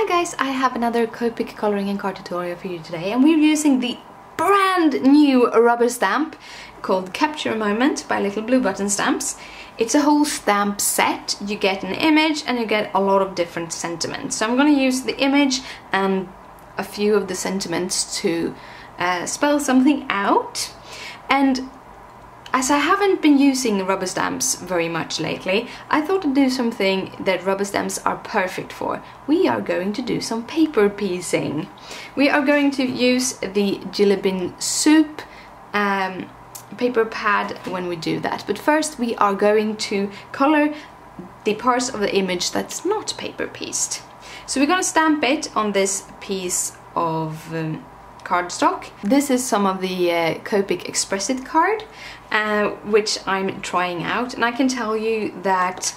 Hi guys, I have another Copic coloring and card tutorial for you today, and we're using the brand new rubber stamp called Capture a Moment by Little Blue Button Stamps. It's a whole stamp set. You get an image and you get a lot of different sentiments. So I'm going to use the image and a few of the sentiments to spell something out. And as I haven't been using rubber stamps very much lately, I thought I'd do something that rubber stamps are perfect for. We are going to do some paper piecing. We are going to use the Lillibean Soup paper pad when we do that. But first we are going to color the parts of the image that's not paper pieced. So we're going to stamp it on this piece of cardstock. This is some of the Copic Express It card, which I'm trying out, and I can tell you that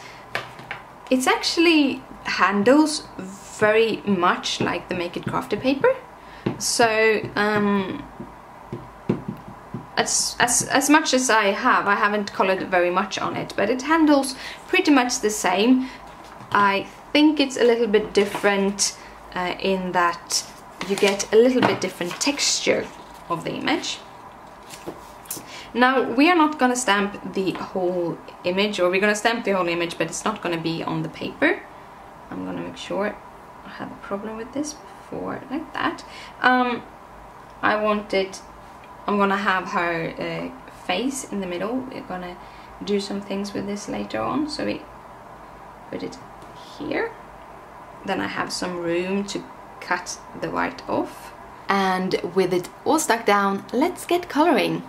it's actually handles very much like the Make It Crafty paper. So as much as I haven't colored very much on it, but it handles pretty much the same. I think it's a little bit different in that you get a little bit different texture of the image. Now we are not going to stamp the whole image, or we're going to stamp the whole image, but it's not going to be on the paper. I'm going to make sure I had a problem with this before, like that. I'm going to have her face in the middle. We're going to do some things with this later on, so we put it here. Then I have some room to cut the white off, and with it all stuck down, let's get coloring.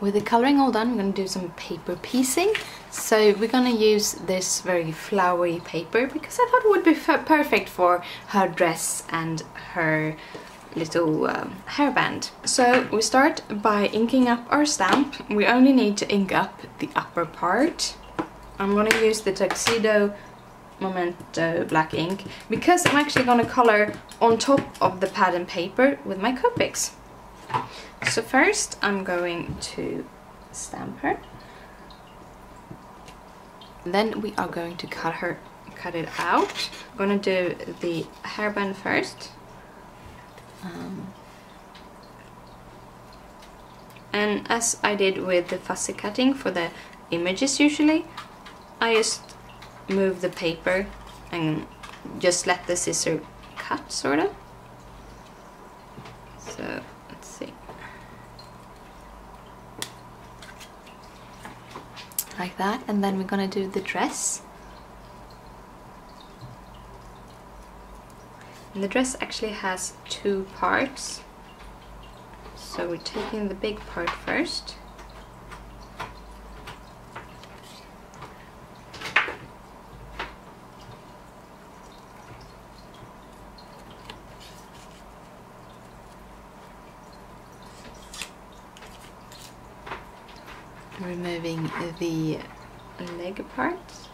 With the colouring all done, we're going to do some paper piecing. So we're going to use this very flowery paper because I thought it would be perfect for her dress and her little hairband. So we start by inking up our stamp. We only need to ink up the upper part. I'm going to use the Tuxedo Memento black ink because I'm actually going to colour on top of the pad and paper with my Copics. So first I'm going to stamp her. Then we are going to cut it out. I'm going to do the hairband first. And as I did with the fussy cutting for the images usually, I just move the paper and just let the scissor cut, sort of. So let's see, like that, and then we're gonna do the dress. And the dress actually has 2 parts, so we're taking the big part first. Removing the leg parts.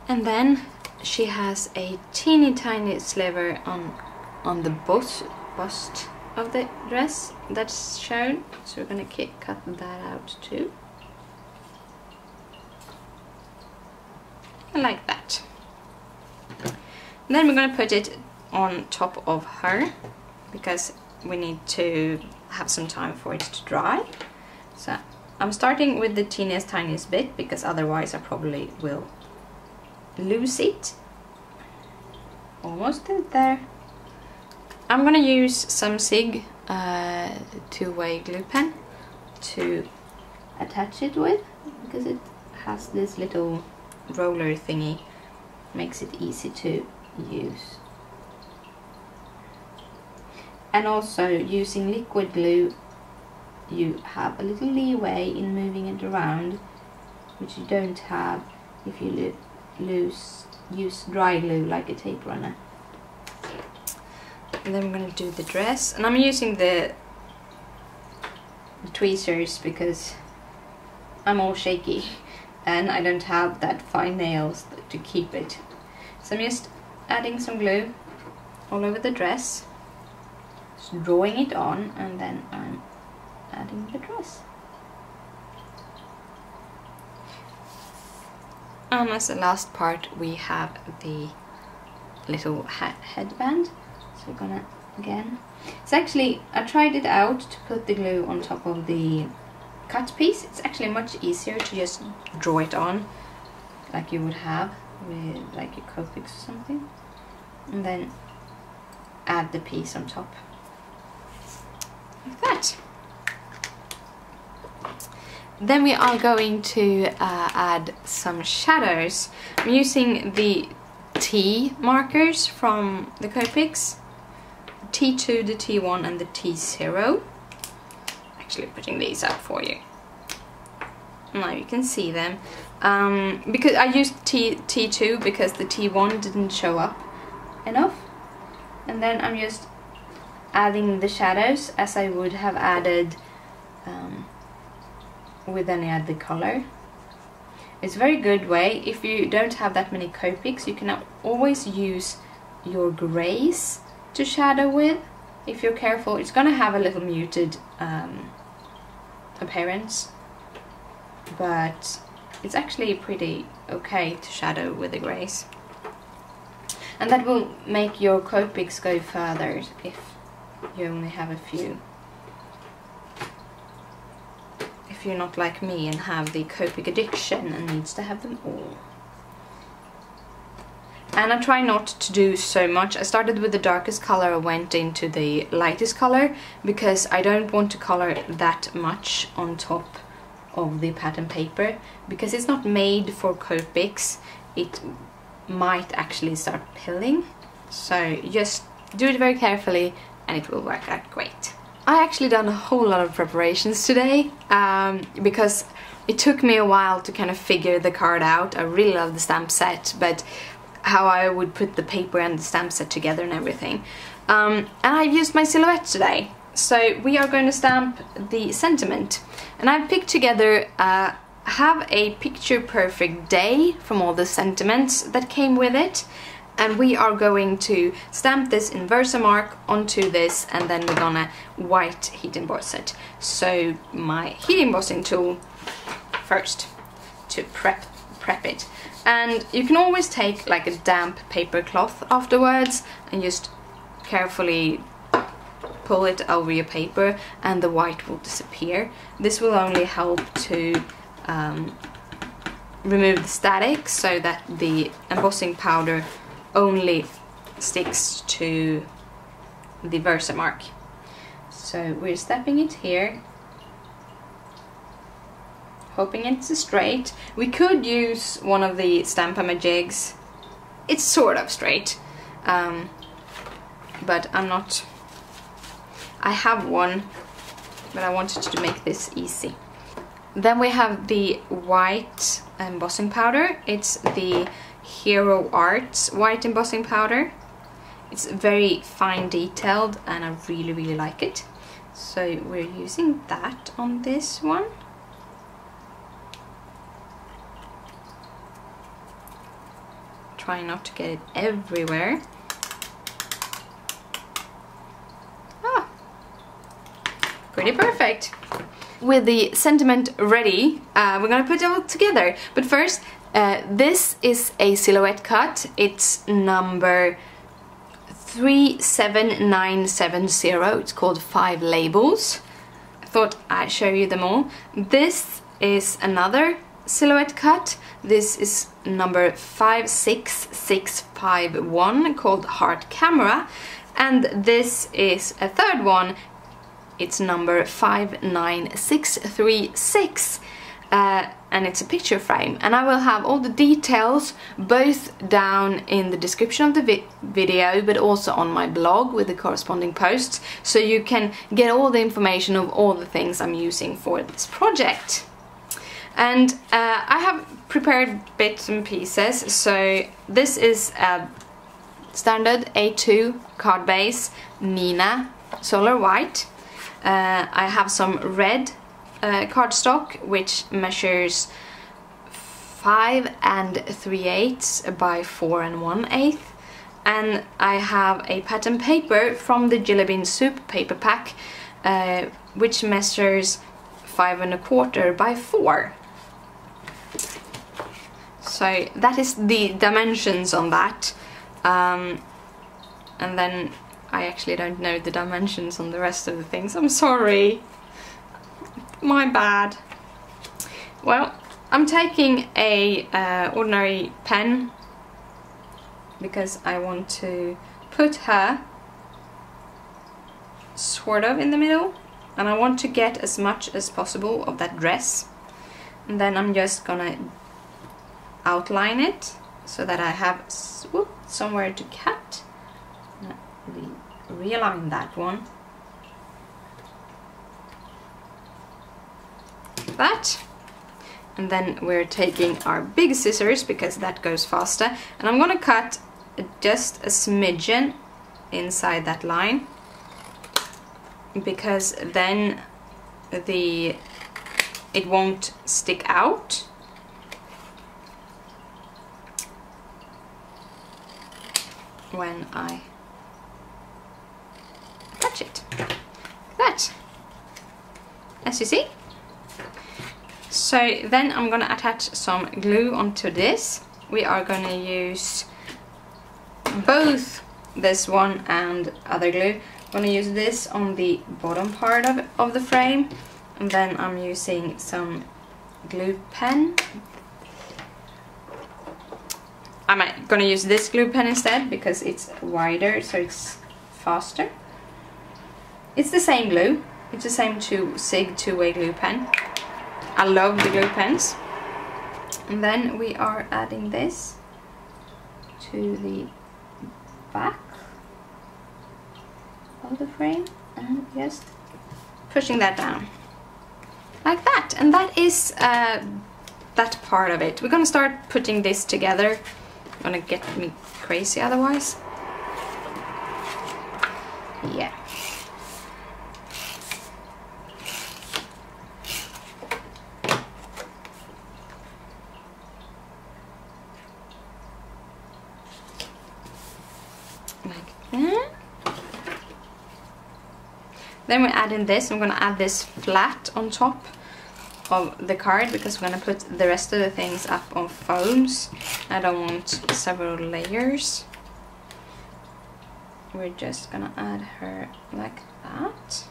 And then she has a teeny tiny sliver on the bust of the dress that's shown, so we're gonna cut that out too. Like that. And then we're gonna put it on top of her, because we need to have some time for it to dry. So I'm starting with the tiniest bit, because otherwise I probably will lose it. Almost there. I'm gonna use some SIG 2-way glue pen to attach it with, because it has this little roller thingy, makes it easy to use. And also, using liquid glue, you have a little leeway in moving it around, which you don't have if you use dry glue like a tape runner. And then I'm going to do the dress, and I'm using the tweezers because I'm all shaky and I don't have that fine nails to keep it. So I'm just adding some glue all over the dress, just drawing it on, and then I'm adding the dress. And as the last part we have the little headband. So we're gonna, again, it's actually, I tried it out to put the glue on top of the cut piece. It's actually much easier to just draw it on like you would have with like a Copics or something, and then add the piece on top like that. Then we are going to add some shadows. I'm using the T markers from the Copics, T2, the T1 and the T0. Actually putting these up for you. Now you can see them. Because I used T2 because the T1 didn't show up enough. And then I'm just adding the shadows as I would have added with any other color. It's a very good way. If you don't have that many Copics, you can always use your grays to shadow with. If you're careful, it's gonna have a little muted appearance, but it's actually pretty okay to shadow with the grays. And that will make your Copics go further if you only have a few. If you're not like me and have the Copic addiction and needs to have them all. And I try not to do so much. I started with the darkest color, I went into the lightest color, because I don't want to color that much on top of the pattern paper, because it's not made for Copics. It might actually start pilling. So just do it very carefully and it will work out great. I actually done a whole lot of preparations today, because it took me a while to kind of figure the card out. I really love the stamp set, but how I would put the paper and the stamp set together and everything. And I've used my silhouette today. So we are going to stamp the sentiment. And I've picked together have a picture perfect day from all the sentiments that came with it. And we are going to stamp this in Versamark onto this, and then we're gonna white heat emboss it. So my heat embossing tool first to prep it. And you can always take like a damp paper cloth afterwards and just carefully pull it over your paper and the white will disappear. This will only help to remove the static so that the embossing powder only sticks to the Versamark. So we're stepping it here, hoping it's straight. We could use one of the Stampama jigs. It's sort of straight, but I'm not. I have one, but I wanted to make this easy. Then we have the white embossing powder. It's the Hero Arts white embossing powder. It's very fine detailed and I really like it. So we're using that on this one. Try not to get it everywhere. Ah, pretty perfect. With the sentiment ready, we're gonna put it all together. But first, this is a silhouette cut. It's number 37970. It's called 5 Labels. I thought I'd show you them all. This is another silhouette cut. This is number 56651 called Heart Camera, and this is a third one. It's number 59636, and it's a picture frame. And I will have all the details both down in the description of the video, but also on my blog with the corresponding posts, so you can get all the information of all the things I'm using for this project. And I have prepared bits and pieces. So this is a standard A2 card base, Nina Solar White. I have some red cardstock, which measures 5 3/8 by 4 1/8. And I have a pattern paper from the Lillibean Soup paper pack, which measures 5 1/4 by 4. So that is the dimensions on that, and then I actually don't know the dimensions on the rest of the things. I'm sorry, my bad. Well, I'm taking a ordinary pen because I want to put her sort of in the middle, and I want to get as much as possible of that dress. And then I'm just gonna outline it so that I have somewhere to cut. Realign that one. That. And then we're taking our big scissors because that goes faster, and I'm gonna cut just a smidgen inside that line, because then it won't stick out. When I touch it, like that, as you see. So then I'm gonna attach some glue onto this. We are gonna use both this one and other glue. I'm gonna use this on the bottom part of the frame, and then I'm using some glue pen. I'm gonna use this glue pen instead because it's wider, so it's faster. It's the same glue. It's the same SIG two-way glue pen. I love the glue pens. And then we are adding this to the back of the frame and just pushing that down like that. And that is that part of it. We're gonna start putting this together. Gonna get me crazy otherwise. Yeah. Like that. Then we add in this. I'm gonna add this flat on top of the card because we're gonna put the rest of the things up on foams. I don't want several layers. we're just gonna add her like that.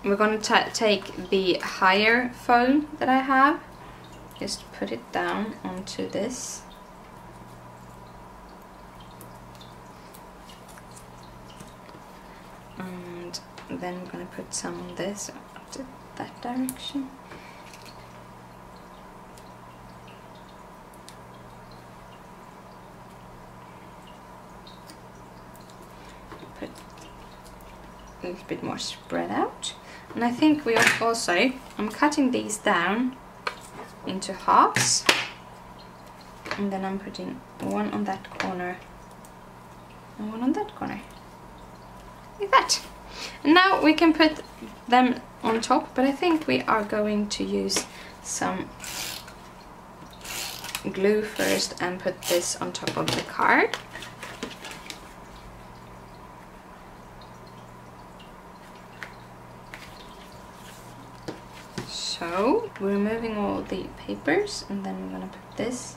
We're gonna take the higher foam that I have, just put it down onto this. And then we're gonna put some on this, to that direction. Put a little bit more spread out. And I think we also, I'm cutting these down into halves, and then I'm putting one on that corner and one on that corner, like that. And now we can put them on top, but I think we are going to use some glue first and put this on top of the card. So we're removing all the papers, and then we're gonna put this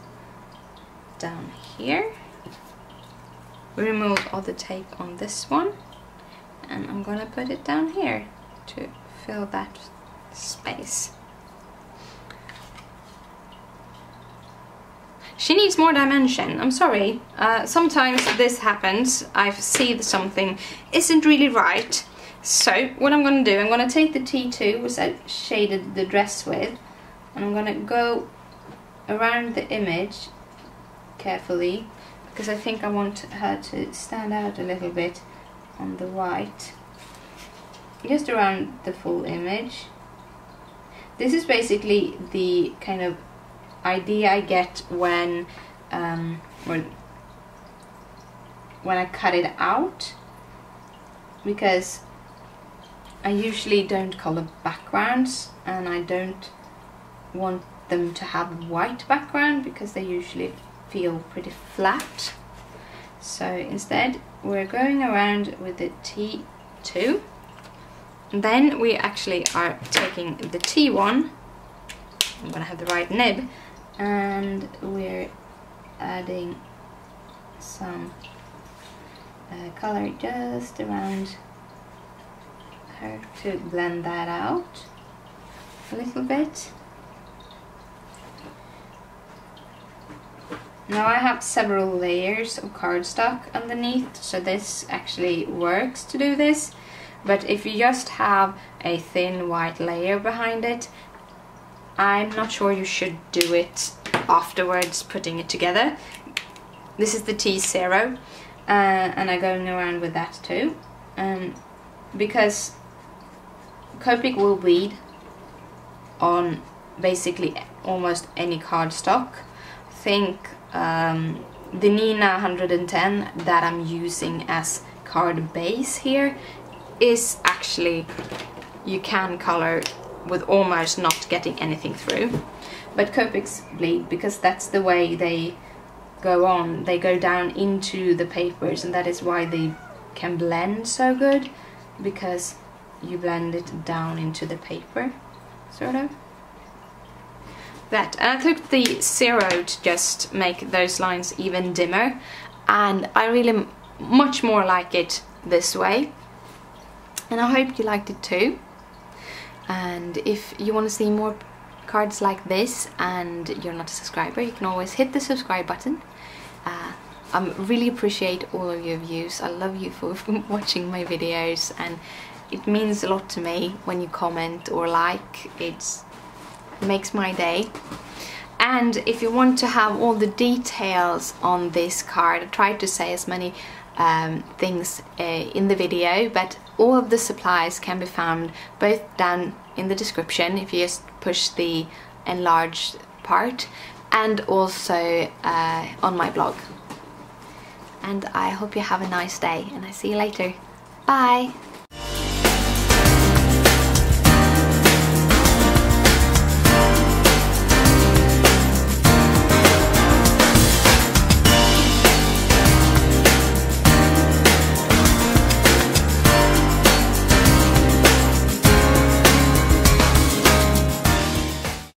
down here. We removed all the tape on this one, and I'm gonna put it down here to fill that space. She needs more dimension, I'm sorry. Sometimes this happens, I see something isn't really right. So what I'm going to do, I'm going to take the T2, which I shaded the dress with, and I'm going to go around the image carefully, because I think I want her to stand out a little bit on the white. Just around the full image. This is basically the kind of idea I get when I cut it out, because I usually don't color backgrounds, and I don't want them to have white background because they usually feel pretty flat. So instead we're going around with the T2, and then we actually are taking the T1, I'm gonna have the right nib, and we're adding some color just around her to blend that out a little bit. Now I have several layers of cardstock underneath, so this actually works to do this, but if you just have a thin white layer behind it, I'm not sure you should do it afterwards putting it together. This is the T0, and I'm going around with that too, because Copic will bleed on basically almost any cardstock. I think the Nina 110 that I'm using as card base here is actually, you can color with almost not getting anything through. But Copics bleed because that's the way they go on. They go down into the papers, and that is why they can blend so good, because you blend it down into the paper, sort of. That, and I took the 0 to just make those lines even dimmer, and I really much more like it this way, and I hope you liked it too. And if you want to see more cards like this and you're not a subscriber, you can always hit the subscribe button. I really appreciate all of your views. I love you for watching my videos, and it means a lot to me when you comment or like. It makes my day. And if you want to have all the details on this card, I tried to say as many things in the video, but all of the supplies can be found both down in the description if you just push the enlarged part, and also on my blog. And I hope you have a nice day, and I see you later. Bye!